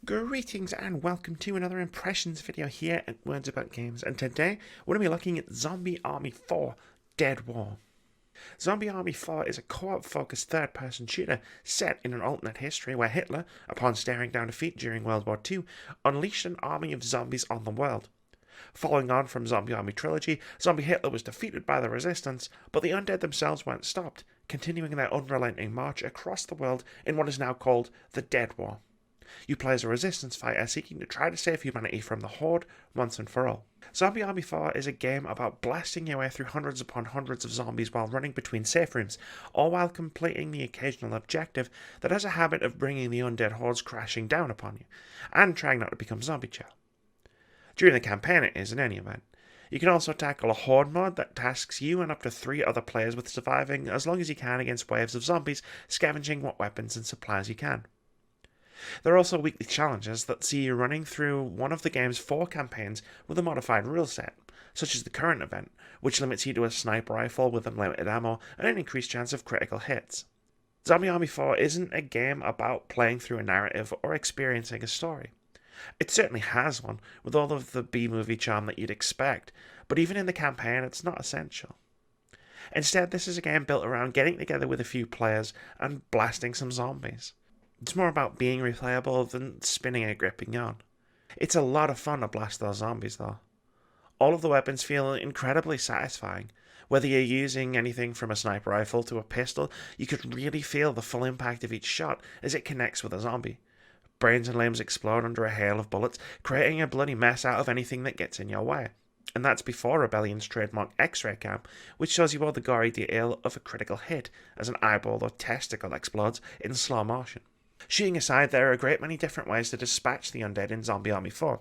Greetings and welcome to another impressions video here at Words About Games, and today we're going to be looking at Zombie Army 4 Dead War. Zombie Army 4 is a co-op focused third-person shooter set in an alternate history where Hitler, upon staring down defeat during World War II, unleashed an army of zombies on the world. Following on from Zombie Army Trilogy, Zombie Hitler was defeated by the Resistance, but the undead themselves weren't stopped, continuing their unrelenting march across the world in what is now called the Dead War. You play as a resistance fighter seeking to try to save humanity from the Horde once and for all. Zombie Army 4 is a game about blasting your way through hundreds upon hundreds of zombies while running between safe rooms, all while completing the occasional objective that has a habit of bringing the undead hordes crashing down upon you, and trying not to become zombie chow. During the campaign it is, in any event. You can also tackle a horde mode that tasks you and up to 3 other players with surviving as long as you can against waves of zombies, scavenging what weapons and supplies you can. There are also weekly challenges that see you running through one of the game's 4 campaigns with a modified rule set, such as the current event, which limits you to a sniper rifle with unlimited ammo and an increased chance of critical hits. Zombie Army 4 isn't a game about playing through a narrative or experiencing a story. It certainly has one, with all of the B-movie charm that you'd expect, but even in the campaign it's not essential. Instead, this is a game built around getting together with a few players and blasting some zombies. It's more about being replayable than spinning a gripping yarn. It's a lot of fun to blast those zombies though. All of the weapons feel incredibly satisfying. Whether you're using anything from a sniper rifle to a pistol, you could really feel the full impact of each shot as it connects with a zombie. Brains and limbs explode under a hail of bullets, creating a bloody mess out of anything that gets in your way. And that's before Rebellion's trademark X-ray cam, which shows you all the gory detail of a critical hit as an eyeball or testicle explodes in slow motion. Shooting aside, there are a great many different ways to dispatch the undead in Zombie Army 4.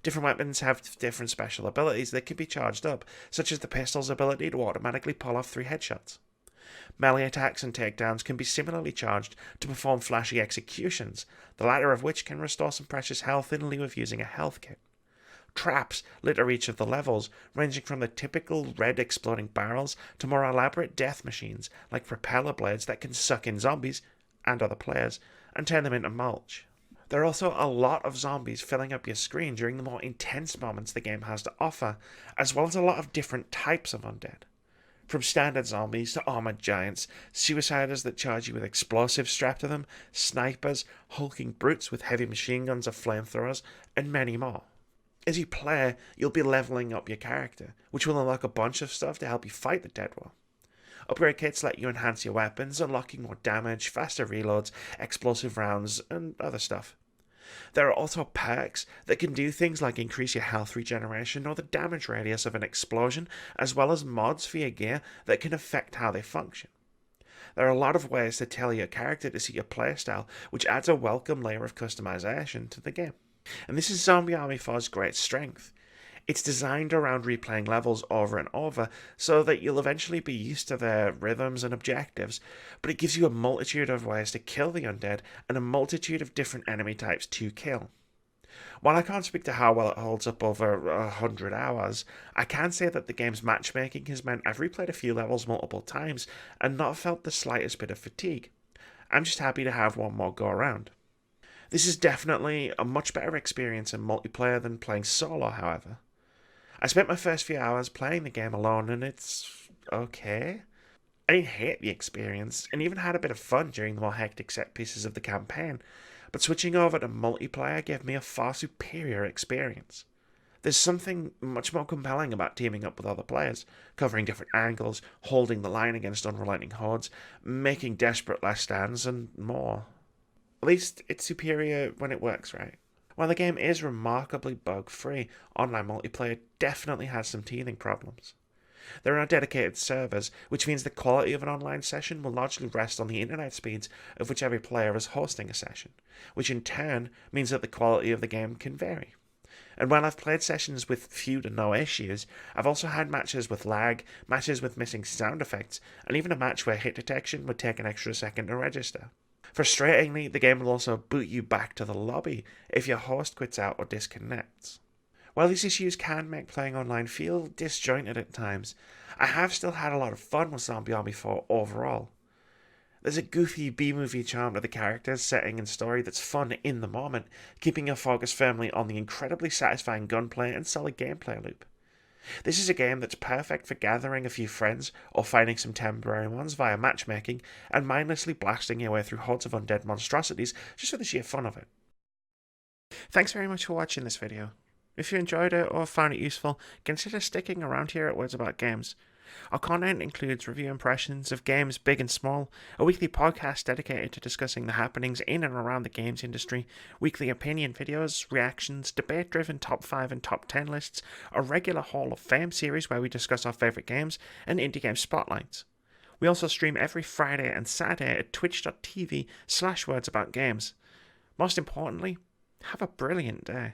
Different weapons have different special abilities that can be charged up, such as the pistol's ability to automatically pull off 3 headshots. Melee attacks and takedowns can be similarly charged to perform flashy executions, the latter of which can restore some precious health in lieu of using a health kit. Traps litter each of the levels, ranging from the typical red exploding barrels to more elaborate death machines like propeller blades that can suck in zombies and other players and turn them into mulch. There are also a lot of zombies filling up your screen during the more intense moments the game has to offer, as well as a lot of different types of undead. From standard zombies to armoured giants, suiciders that charge you with explosives strapped to them, snipers, hulking brutes with heavy machine guns or flamethrowers, and many more. As you play, you'll be levelling up your character, which will unlock a bunch of stuff to help you fight the Dead War. Upgrade kits let you enhance your weapons, unlocking more damage, faster reloads, explosive rounds, and other stuff. There are also perks that can do things like increase your health regeneration or the damage radius of an explosion, as well as mods for your gear that can affect how they function. There are a lot of ways to tailor your character to suit your playstyle, which adds a welcome layer of customization to the game. And this is Zombie Army 4's great strength. It's designed around replaying levels over and over so that you'll eventually be used to their rhythms and objectives, but it gives you a multitude of ways to kill the undead and a multitude of different enemy types to kill. While I can't speak to how well it holds up over 100 hours, I can say that the game's matchmaking has meant I've replayed a few levels multiple times and not felt the slightest bit of fatigue. I'm just happy to have one more go around. This is definitely a much better experience in multiplayer than playing solo, however. I spent my first few hours playing the game alone and it's okay. I didn't hate the experience and even had a bit of fun during the more hectic set pieces of the campaign, but switching over to multiplayer gave me a far superior experience. There's something much more compelling about teaming up with other players, covering different angles, holding the line against unrelenting hordes, making desperate last stands, and more. At least it's superior when it works right. While the game is remarkably bug-free, online multiplayer definitely has some teething problems. There are no dedicated servers, which means the quality of an online session will largely rest on the internet speeds of whichever player is hosting a session, which in turn means that the quality of the game can vary. And while I've played sessions with few to no issues, I've also had matches with lag, matches with missing sound effects, and even a match where hit detection would take an extra second to register. Frustratingly, the game will also boot you back to the lobby if your host quits out or disconnects. While these issues can make playing online feel disjointed at times, I have still had a lot of fun with Zombie Army 4 overall. There's a goofy B-movie charm to the characters, setting and story that's fun in the moment, keeping your focus firmly on the incredibly satisfying gunplay and solid gameplay loop. This is a game that's perfect for gathering a few friends or finding some temporary ones via matchmaking and mindlessly blasting your way through hordes of undead monstrosities just for the sheer fun of it. Thanks very much for watching this video. If you enjoyed it or found it useful, consider sticking around here at Words About Games. Our content includes review impressions of games big and small, a weekly podcast dedicated to discussing the happenings in and around the games industry, weekly opinion videos, reactions, debate-driven top 5 and top 10 lists, a regular Hall of Fame series where we discuss our favourite games, and indie game spotlights. We also stream every Friday and Saturday at twitch.tv/wordsaboutgames. Most importantly, have a brilliant day.